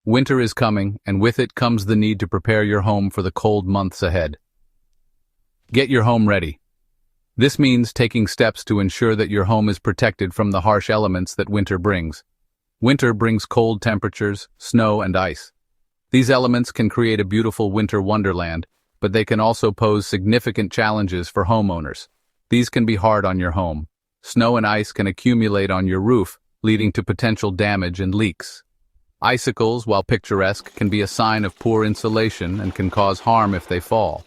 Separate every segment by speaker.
Speaker 1: Winter is coming, and with it comes the need to prepare your home for the cold months ahead. Get your home ready. This means taking steps to ensure that your home is protected from the harsh elements that winter brings. Winter brings cold temperatures, snow, and ice. These elements can create a beautiful winter wonderland, but they can also pose significant challenges for homeowners. These can be hard on your home. Snow and ice can accumulate on your roof, leading to potential damage and leaks. Icicles, while picturesque, can be a sign of poor insulation and can cause harm if they fall.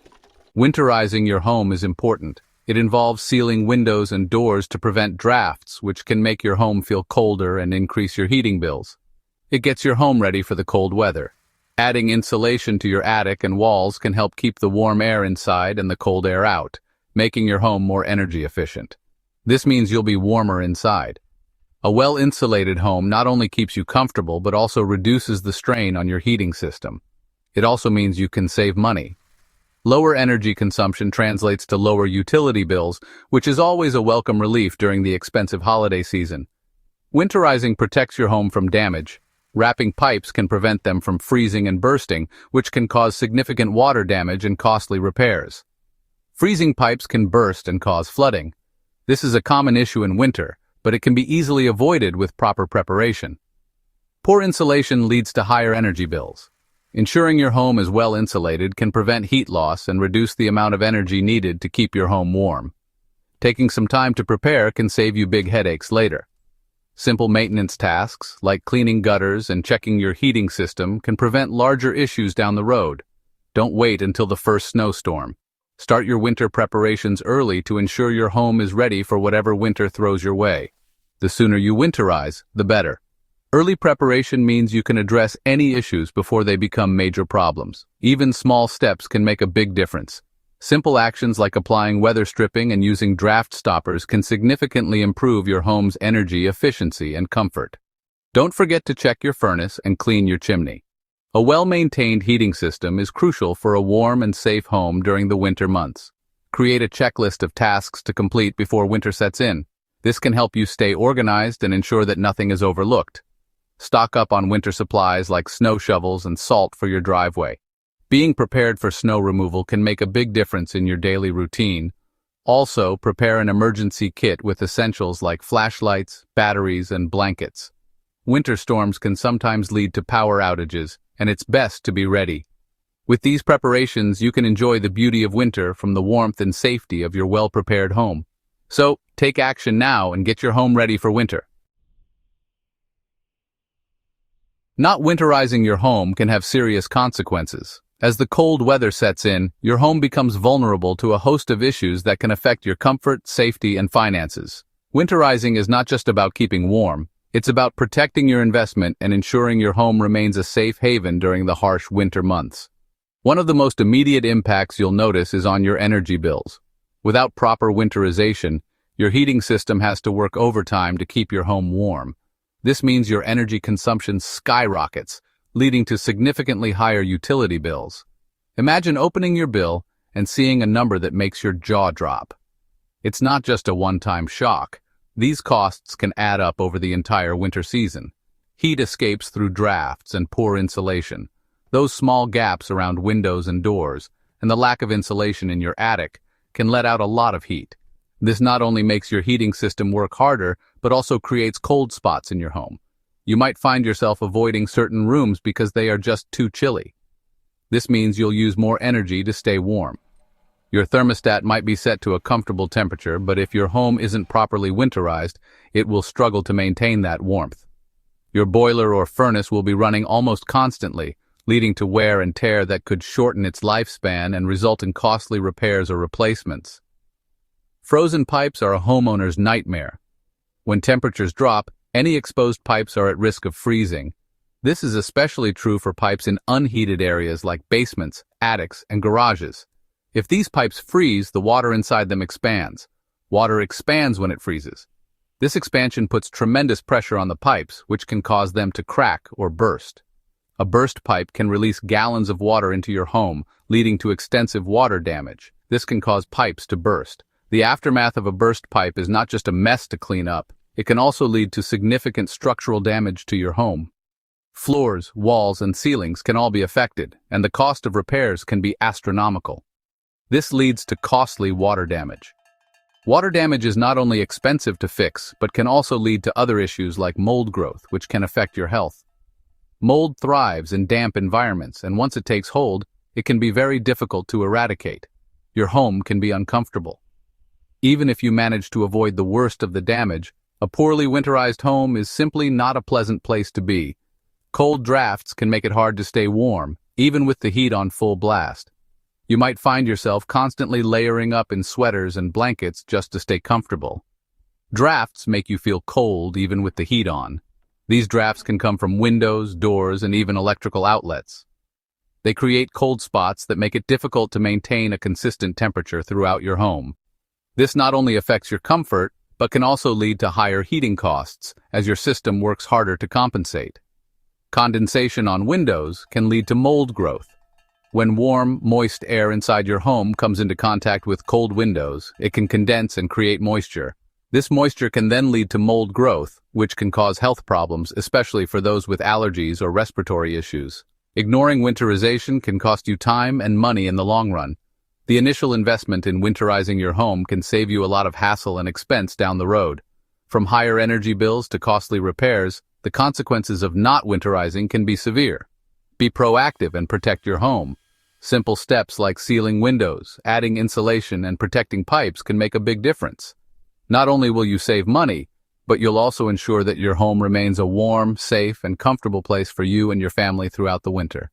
Speaker 1: Winterizing your home is important. It involves sealing windows and doors to prevent drafts, which can make your home feel colder and increase your heating bills. It gets your home ready for the cold weather. Adding insulation to your attic and walls can help keep the warm air inside and the cold air out, making your home more energy efficient. This means you'll be warmer inside. A well-insulated home not only keeps you comfortable but also reduces the strain on your heating system. It also means you can save money. Lower energy consumption translates to lower utility bills, which is always a welcome relief during the expensive holiday season. Winterizing protects your home from damage. Wrapping pipes can prevent them from freezing and bursting, which can cause significant water damage and costly repairs. Freezing pipes can burst and cause flooding. This is a common issue in winter, but it can be easily avoided with proper preparation. Poor insulation leads to higher energy bills. Ensuring your home is well insulated can prevent heat loss and reduce the amount of energy needed to keep your home warm. Taking some time to prepare can save you big headaches later. Simple maintenance tasks, like cleaning gutters and checking your heating system, can prevent larger issues down the road. Don't wait until the first snowstorm. Start your winter preparations early to ensure your home is ready for whatever winter throws your way. The sooner you winterize, the better. Early preparation means you can address any issues before they become major problems. Even small steps can make a big difference. Simple actions like applying weather stripping and using draft stoppers can significantly improve your home's energy efficiency and comfort. Don't forget to check your furnace and clean your chimney. A well-maintained heating system is crucial for a warm and safe home during the winter months. Create a checklist of tasks to complete before winter sets in. This can help you stay organized and ensure that nothing is overlooked. Stock up on winter supplies like snow shovels and salt for your driveway. Being prepared for snow removal can make a big difference in your daily routine. Also, prepare an emergency kit with essentials like flashlights, batteries, and blankets. Winter storms can sometimes lead to power outages, and it's best to be ready. With these preparations, you can enjoy the beauty of winter from the warmth and safety of your well-prepared home. So, take action now and get your home ready for winter. Not winterizing your home can have serious consequences. As the cold weather sets in, your home becomes vulnerable to a host of issues that can affect your comfort, safety, and finances. Winterizing is not just about keeping warm. It's about protecting your investment and ensuring your home remains a safe haven during the harsh winter months. One of the most immediate impacts you'll notice is on your energy bills. Without proper winterization, your heating system has to work overtime to keep your home warm. This means your energy consumption skyrockets, leading to significantly higher utility bills. Imagine opening your bill and seeing a number that makes your jaw drop. It's not just a one-time shock. These costs can add up over the entire winter season. Heat escapes through drafts and poor insulation. Those small gaps around windows and doors, and the lack of insulation in your attic, can let out a lot of heat. This not only makes your heating system work harder, but also creates cold spots in your home. You might find yourself avoiding certain rooms because they are just too chilly. This means you'll use more energy to stay warm. Your thermostat might be set to a comfortable temperature, but if your home isn't properly winterized, it will struggle to maintain that warmth. Your boiler or furnace will be running almost constantly, leading to wear and tear that could shorten its lifespan and result in costly repairs or replacements. Frozen pipes are a homeowner's nightmare. When temperatures drop, any exposed pipes are at risk of freezing. This is especially true for pipes in unheated areas like basements, attics, and garages. If these pipes freeze, the water inside them expands. Water expands when it freezes. This expansion puts tremendous pressure on the pipes, which can cause them to crack or burst. A burst pipe can release gallons of water into your home, leading to extensive water damage. This can cause pipes to burst. The aftermath of a burst pipe is not just a mess to clean up, it can also lead to significant structural damage to your home. Floors, walls, and ceilings can all be affected, and the cost of repairs can be astronomical. This leads to costly water damage. Water damage is not only expensive to fix, but can also lead to other issues like mold growth, which can affect your health. Mold thrives in damp environments, and once it takes hold, it can be very difficult to eradicate. Your home can be uncomfortable. Even if you manage to avoid the worst of the damage, a poorly winterized home is simply not a pleasant place to be. Cold drafts can make it hard to stay warm, even with the heat on full blast. You might find yourself constantly layering up in sweaters and blankets just to stay comfortable. Drafts make you feel cold even with the heat on. These drafts can come from windows, doors, and even electrical outlets. They create cold spots that make it difficult to maintain a consistent temperature throughout your home. This not only affects your comfort, but can also lead to higher heating costs as your system works harder to compensate. Condensation on windows can lead to mold growth. When warm, moist air inside your home comes into contact with cold windows, it can condense and create moisture. This moisture can then lead to mold growth, which can cause health problems, especially for those with allergies or respiratory issues. Ignoring winterization can cost you time and money in the long run. The initial investment in winterizing your home can save you a lot of hassle and expense down the road. From higher energy bills to costly repairs, the consequences of not winterizing can be severe. Be proactive and protect your home. Simple steps like sealing windows, adding insulation, and protecting pipes can make a big difference. Not only will you save money, but you'll also ensure that your home remains a warm, safe, and comfortable place for you and your family throughout the winter.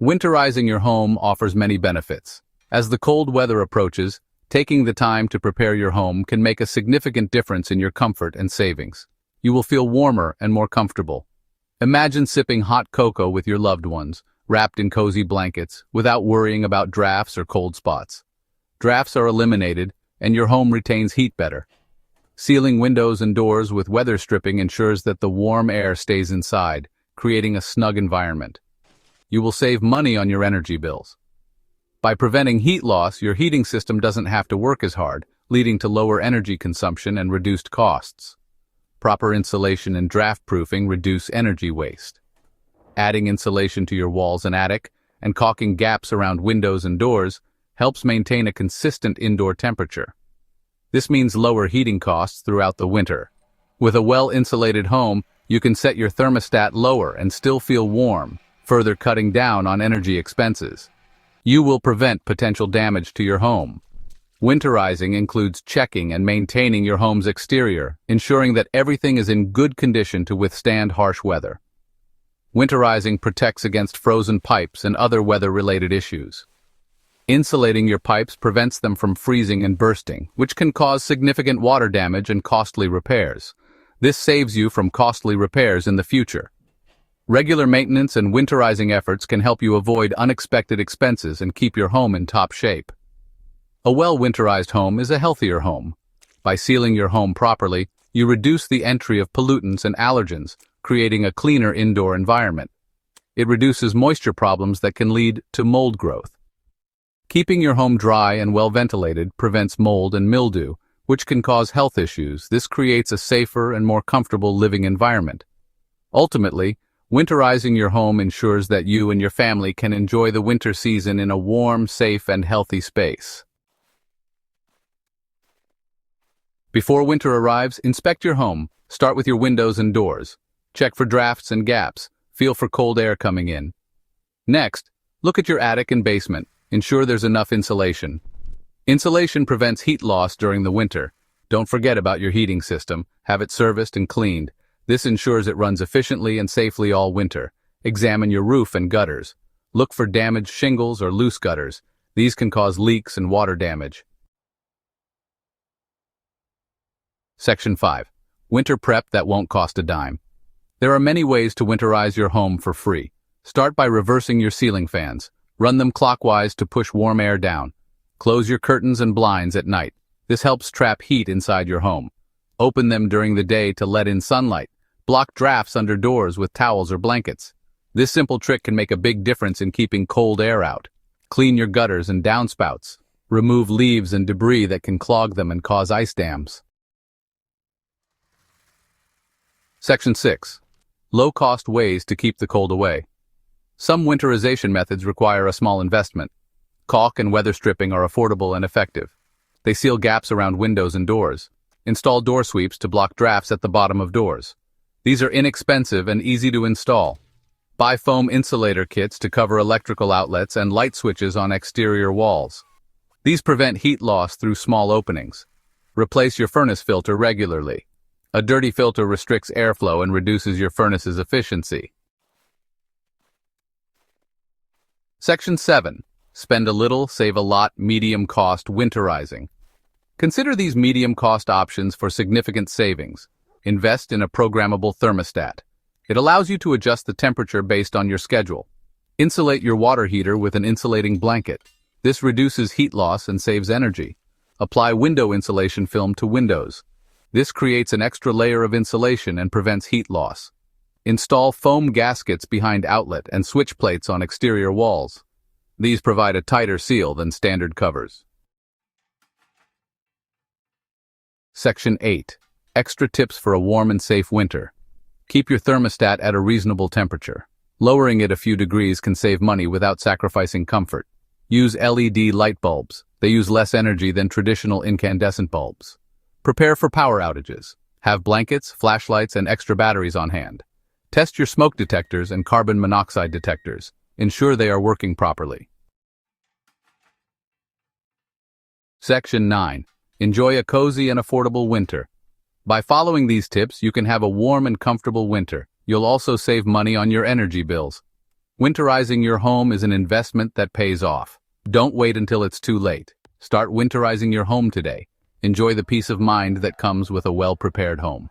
Speaker 1: Winterizing your home offers many benefits. As the cold weather approaches, taking the time to prepare your home can make a significant difference in your comfort and savings. You will feel warmer and more comfortable. Imagine sipping hot cocoa with your loved ones, wrapped in cozy blankets, without worrying about drafts or cold spots. Drafts are eliminated, and your home retains heat better. Sealing windows and doors with weather stripping ensures that the warm air stays inside, creating a snug environment. You will save money on your energy bills. By preventing heat loss, your heating system doesn't have to work as hard, leading to lower energy consumption and reduced costs. Proper insulation and draft proofing reduce energy waste. Adding insulation to your walls and attic, and caulking gaps around windows and doors, helps maintain a consistent indoor temperature. This means lower heating costs throughout the winter. With a well-insulated home, you can set your thermostat lower and still feel warm, further cutting down on energy expenses. You will prevent potential damage to your home. Winterizing includes checking and maintaining your home's exterior, ensuring that everything is in good condition to withstand harsh weather. Winterizing protects against frozen pipes and other weather-related issues. Insulating your pipes prevents them from freezing and bursting, which can cause significant water damage and costly repairs. This saves you from costly repairs in the future. Regular maintenance and winterizing efforts can help you avoid unexpected expenses and keep your home in top shape. A well-winterized home is a healthier home. By sealing your home properly, you reduce the entry of pollutants and allergens, creating a cleaner indoor environment. It reduces moisture problems that can lead to mold growth. Keeping your home dry and well-ventilated prevents mold and mildew, which can cause health issues. This creates a safer and more comfortable living environment. Ultimately, winterizing your home ensures that you and your family can enjoy the winter season in a warm, safe, and healthy space. Before winter arrives, inspect your home. Start with your windows and doors. Check for drafts and gaps. Feel for cold air coming in. Next, look at your attic and basement. Ensure there's enough insulation. Insulation prevents heat loss during the winter. Don't forget about your heating system. Have it serviced and cleaned. This ensures it runs efficiently and safely all winter. Examine your roof and gutters. Look for damaged shingles or loose gutters. These can cause leaks and water damage. Section 5. Winter prep that won't cost a dime. There are many ways to winterize your home for free. Start by reversing your ceiling fans. Run them clockwise to push warm air down. Close your curtains and blinds at night. This helps trap heat inside your home. Open them during the day to let in sunlight. Block drafts under doors with towels or blankets. This simple trick can make a big difference in keeping cold air out. Clean your gutters and downspouts. Remove leaves and debris that can clog them and cause ice dams. Section 6. Low-cost ways to keep the cold away. Some winterization methods require a small investment. Caulk and weather stripping are affordable and effective. They seal gaps around windows and doors. Install door sweeps to block drafts at the bottom of doors. These are inexpensive and easy to install. Buy foam insulator kits to cover electrical outlets and light switches on exterior walls. These prevent heat loss through small openings. Replace your furnace filter regularly. A dirty filter restricts airflow and reduces your furnace's efficiency. Section 7. Spend a little, save a lot, medium-cost winterizing. Consider these medium-cost options for significant savings. Invest in a programmable thermostat. It allows you to adjust the temperature based on your schedule. Insulate your water heater with an insulating blanket. This reduces heat loss and saves energy. Apply window insulation film to windows. This creates an extra layer of insulation and prevents heat loss. Install foam gaskets behind outlet and switch plates on exterior walls. These provide a tighter seal than standard covers. Section 8. Extra tips for a warm and safe winter. Keep your thermostat at a reasonable temperature. Lowering it a few degrees can save money without sacrificing comfort. Use LED light bulbs. They use less energy than traditional incandescent bulbs. Prepare for power outages. Have blankets, flashlights, and extra batteries on hand. Test your smoke detectors and carbon monoxide detectors. Ensure they are working properly. Section 9. Enjoy a cozy and affordable winter. By following these tips, you can have a warm and comfortable winter. You'll also save money on your energy bills. Winterizing your home is an investment that pays off. Don't wait until it's too late. Start winterizing your home today. Enjoy the peace of mind that comes with a well-prepared home.